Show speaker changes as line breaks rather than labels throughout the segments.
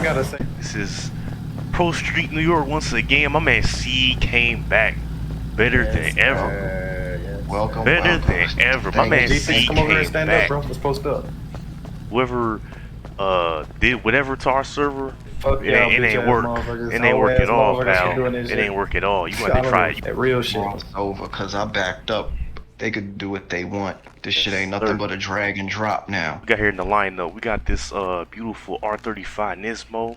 gotta say,
this is ProStreet, New York once again. My man C came back better than ever.
Welcome.
Better than ever. My man C
come over here and
came
stand
back.
up, bro. Let's post up.
Whoever did whatever to our server,
Fuck
it ain't work. It ain't work at all, pal. It ain't work at all. You want to try it?
That real shit.
It's over because I backed up. They could do what they want. This shit ain't nothing but a drag and drop now.
We got here in the lineup. We got this beautiful R35 Nismo.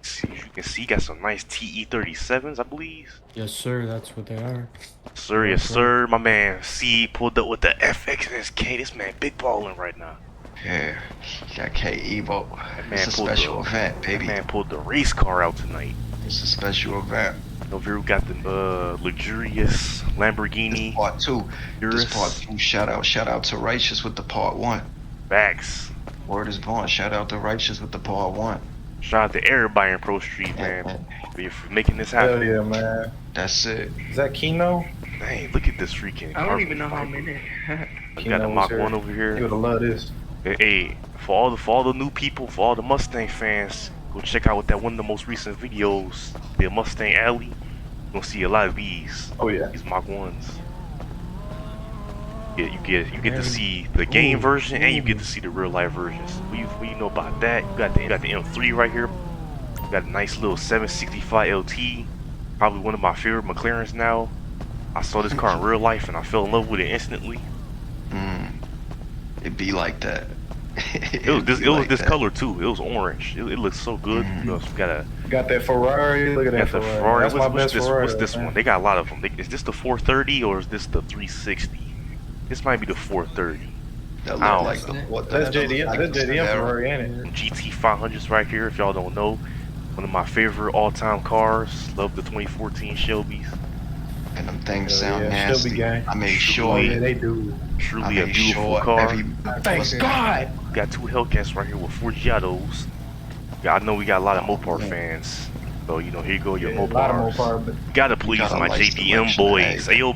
See, as you can see, got some nice TE37s, I believe.
Yes, sir. That's what they are.
Sir, yes, sir. My man C pulled up with the FXSK. This man big balling right now.
Yeah, got K Evo. It's a special event, baby.
That man pulled the race car out tonight.
It's a special event.
Over here we got the luxurious Lamborghini.
This part 2. This part 2. Shout out to Righteous with the part 1.
Facts.
Word is born. Shout out to Righteous with the part 1.
Shout out to everybody in ProStreet, man, for making this happen.
Hell yeah, man.
That's it.
Is that Kino?
Dang, look at this freaking.
I don't even know how many.
We got the Mach 1 over here.
You would have loved this.
Hey, for all the new people, for all the Mustang fans, go check out that one of the most recent videos, the Mustang Alley. You're gonna see a lot of these.
Oh yeah.
These Mach 1s. Yeah, you get to see the game version and you get to see the real life versions. What you know about that? You got the M3 right here. You got a nice little 765 LT. Probably one of my favorite McLarens now. I saw this car in real life and I fell in love with it instantly.
It be like that.
It was this color too. It was orange. It looks so good. You
got that Ferrari. Look at that Ferrari. That's my best Ferrari.
What's this one? They got a lot of them. Is this the 430 or is this the 360? This might be the 430.
That look like
that's JDM. That's JDM Ferrari, ain't it?
GT 500s right here. If y'all don't know, one of my favorite all-time cars. Love the 2014 Shelbys.
And them things sound nasty. I made sure.
Yeah, they do.
Truly a beautiful car.
Thank God.
Got 2 Hellcats right here with 4 Giottos. Yeah, I know we got a lot of Mopar fans. So, you know, here you go, your Mopars.
A lot of Mopar, but
you gotta please my JDM boys. Ayo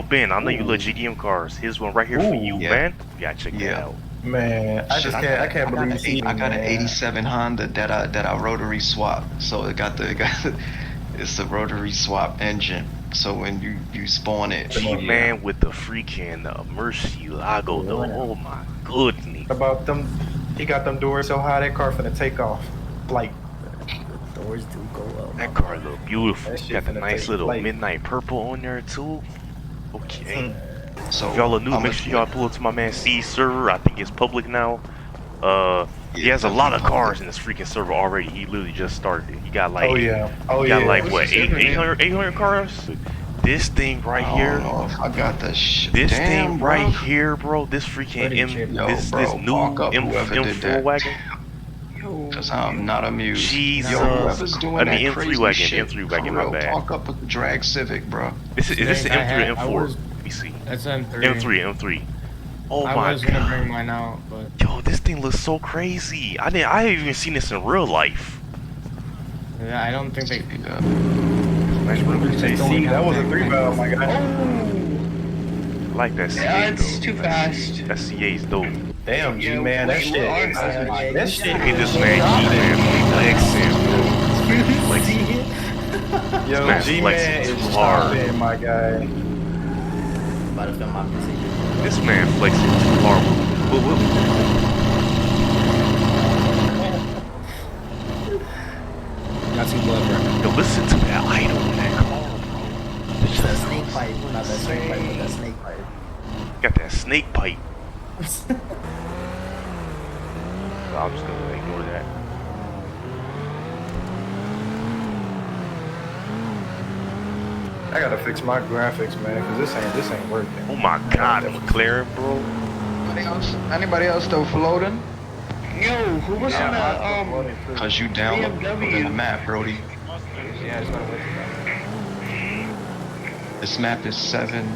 Ben, I know you love JDM cars. Here's one right here for you, man. You gotta check that out.
Man, I can't believe
I got an 87 Honda that I rotary swap. So it's a rotary swap engine. So when you spawn it,
man with the freaking Murcielago though. Oh my goodness.
About them, he got them doors so high that car finna take off. Like
Doors do go up.
that car look beautiful. Got the nice little
flight.
midnight purple on there too. Okay.
So
if y'all are new, make sure y'all pull up to my man C's server. I think it's public now. He has a lot of cars in this freaking server already. He literally just started it. He got like, like what, 800 cars? This thing right here.
I got the shit.
This thing right here, bro. This freaking this new M4 wagon.
Cause I'm not amused.
Jesus.
Whoever's doing that
M3
crazy
wagon,
shit,
M3 wagon, my bad.
Talk up with the drag Civic, bro.
Is this the M3 or M4? Let me see.
That's M3.
M3. Oh my god.
I was gonna bring mine out, but
yo, this thing looks so crazy. I haven't even seen this in real life.
yeah, I don't think they.
Nice room.
See, that was a 3-valve, my guy.
I like that CA.
Yeah, it's
though.
too fast.
That CA's dope.
Damn, G man, that shit. That shit.
Look at this man, G man, flexing, bro.
Yo, G man is hard, my guy.
About to film my music.
This man flexing too hard.
Got some blood burn.
Yo, listen to that idle in that car, bro.
It's that snake pipe, not that snake pipe, but that snake pipe.
Got that snake pipe. So I'm just gonna ignore that.
I gotta fix my graphics, man, cause this ain't working.
Oh my god, McLaren, bro.
Anybody else still floating?
Yo, who was on the
Cause you downloaded the map, Brody.
Yeah, it's not working.
This map is 7.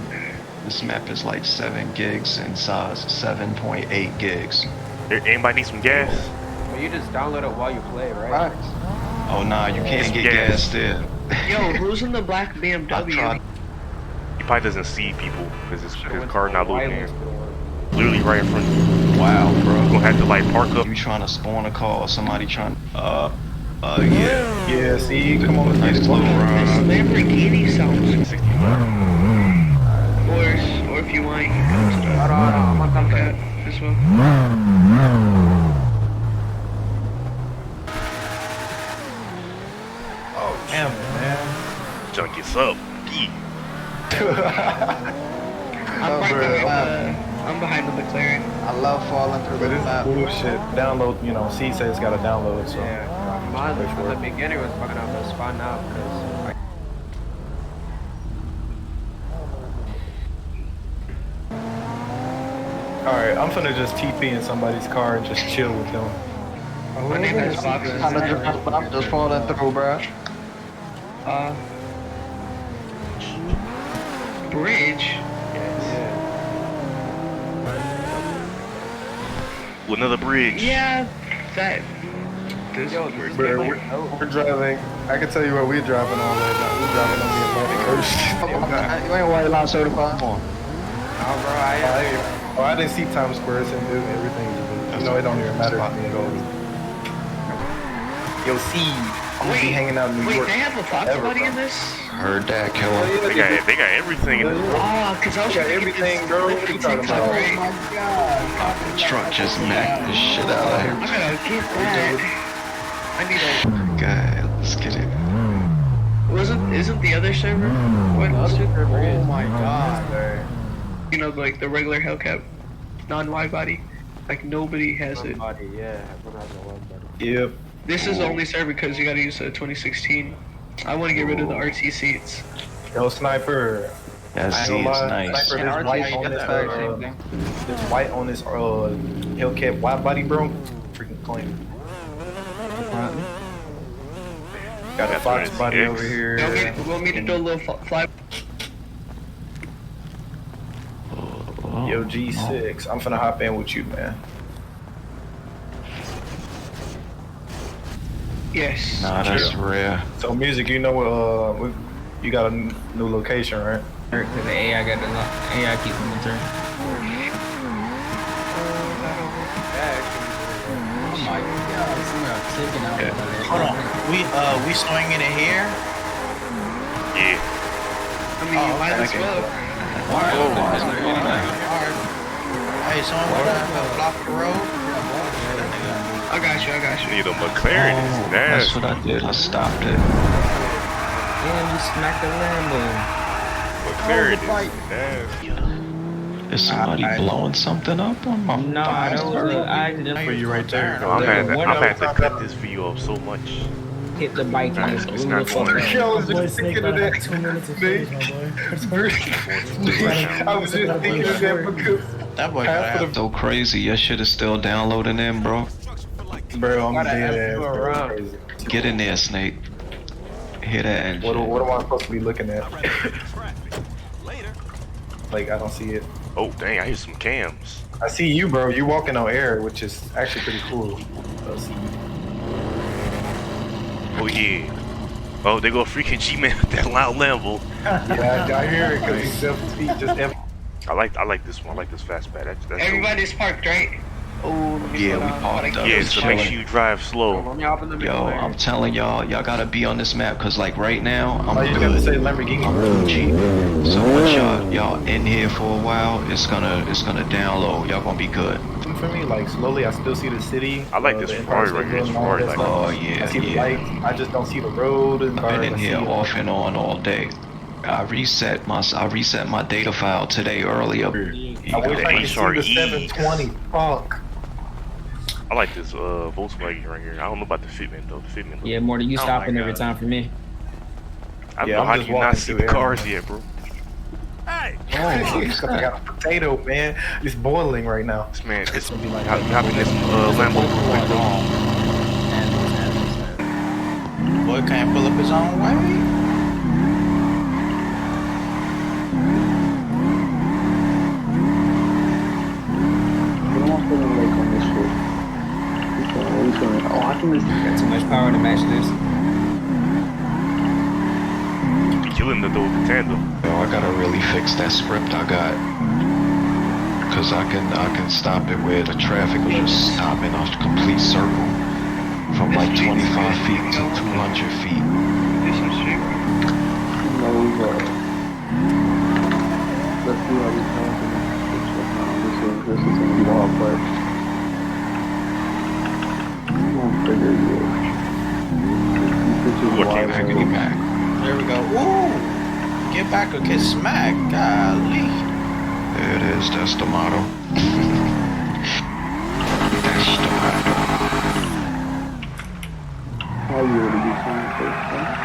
This map is like 7 gigs in size. 7.8 gigs.
Anybody need some gas?
Well, you just download it while you play, right?
Oh nah, you can't get
gas.
gas there.
Yo, who's in the black
I
BMW?
tried.
He probably doesn't see people because his car not loading in.
Wireless door.
Literally right in front of you.
Wow,
You're
bro.
gonna have to like park up.
You trying to spawn a call or somebody trying? Yeah.
Yeah, see, come on,
Nice
let's
little
get it.
This
run.
Lamborghini sounds.
65.
Or if you want, you can go to
Hold on, I'm gonna come back.
as well.
Oh, damn it, man.
Junk gets up. Yeah.
I'm right
bro.
there. I'm behind the McLaren.
I love falling through
But
the
it's
map.
bullshit. Download, you know, C says it's got to download, so.
Yeah, mine
Wait
from
for
the
it.
beginning was fucking up, but spawned out because
Alright, I'm finna just TP in somebody's car and just chill with them.
My name has boxes.
I'm just falling through, bro.
Bridge.
Another bridge.
Yeah, that. This
Yo,
bridge.
Bro, we're driving. I can tell you what we're driving on right now. We're driving on the Atlantic Coast.
You ain't white line certified.
oh, bro,
I didn't see Times Square and everything. You know, it don't even matter to me at all. Yo, C, I'm gonna be hanging out in New
Wait,
York.
they have a Fox
forever,
buddy
bro.
in this?
Heard that, killer.
They got everything in this.
Oh, cause I was
Got
trying to get
everything,
this
bro.
clip
What
for
you talking
TikTok,
about?
right?
The truck just knocked this shit out of
I
here.
gotta get that. I need a.
God, let's get it.
Isn't the other server? What?
Oh my god.
You know, like the regular Hellcat, non-wide body. Like nobody has it.
Body, yeah, everyone has a one body.
Yep.
This is the only server because you gotta use a 2016. I want to get rid of the RT seats.
Yo, Sniper.
That
I
Z
ain't
is
gonna lie,
nice.
Sniper,
And
this white
RT
on this,
got the same thing.
this white on this Hellcat wide body, bro. Freaking clean. Got a Fox body over here.
Want me to do a little fly?
Yo, G6. I'm finna hop in with you, man.
Yes.
Nah, that's rare.
So, music, you know, you got a new location, right?
Because the AI got the AI keeps them in turn.
Oh my god. This is taking out.
Hold on, we swinging it here?
Yeah.
I mean, you might as well.
Hey, someone wanna block the road?
I got you.
Need a McLaren.
Oh,
Is
that's
nasty.
what I did. I stopped it.
Damn, you smacked the Lambo.
McLaren is nasty.
Is somebody blowing something up on my
Nah, that was I accidentally
For you right there.
I'm
One
gonna
of
have to cut this video up so much.
hit the bike and just
It's
blew
not
the fuck
going.
out.
Yo, I was
Boy,
just
Snake
thinking of
about
that.
2 minutes of footage, my boy.
I was just thinking of that because,
That boy
half
got
of
out.
So crazy. Your shit is still downloading in, bro.
bro, I'm
Gotta
dead
ask
ass.
you
bro.
around.
Crazy.
Get in there, Snake. Hit that engine.
What am I supposed to be looking at? Like, I don't see it.
Oh dang, I hear some cams.
I see you, bro. You walking on air, which is actually pretty cool. I see you.
Oh yeah. Oh, they go freaking G-Man with that loud Lambo.
Yeah, I hear it because he's just
I like this one. I like this fastback. That's dope.
Everybody's parked, right? Oh, let me
Yeah,
slow
we
down.
parked up.
Yeah,
It's
so make
chilling.
sure you drive slow.
Let me hop in the
Yo,
McLaren.
I'm telling y'all gotta be on this map because like right now I'm
Oh, you got to
good.
say Lamborghini.
I'm Gucci. So once y'all in here for a while, it's gonna download. Y'all gonna be good.
For me, like slowly, I still see the city.
I like this
the Empire
Ferrari right
State
here. This
Building, all
Ferrari
that
like
stuff.
Oh yeah,
I see the
yeah.
lights. I just don't see the road. And
I've been in
I see
here
it.
off and on all day. I reset my data file today earlier.
I wish
the
I could see
HRE.
the 720. Fuck.
I like this Volkswagen right here. I don't know about the fitment though. The fitment.
Yeah, more than you
Oh
stopping
my
every
God.
time for me.
I don't
Yeah,
know
I'm
how
just
do you not
walking
see
through
the
air.
cars yet, bro.
I got a potato, man. It's boiling right now.
This man, it's
gonna be like-
hopping this Lambo real quick, bro.
Boy can't pull up his own way.
Got too much power to match this.
Killing the tandem.
Yo, I gotta really fix that script I got. Cause I can stop it where the traffic will just stop in a complete circle. From like 25 feet to 200 feet.
This is shit, bro.
Let's see how these counts this is gonna be the hard part.
Ooh, I can't
Back and back.
There we go. Ooh! Get back or get smacked. Golly.
There it is, that's the motto. That's the motto.
How you already do something first, huh?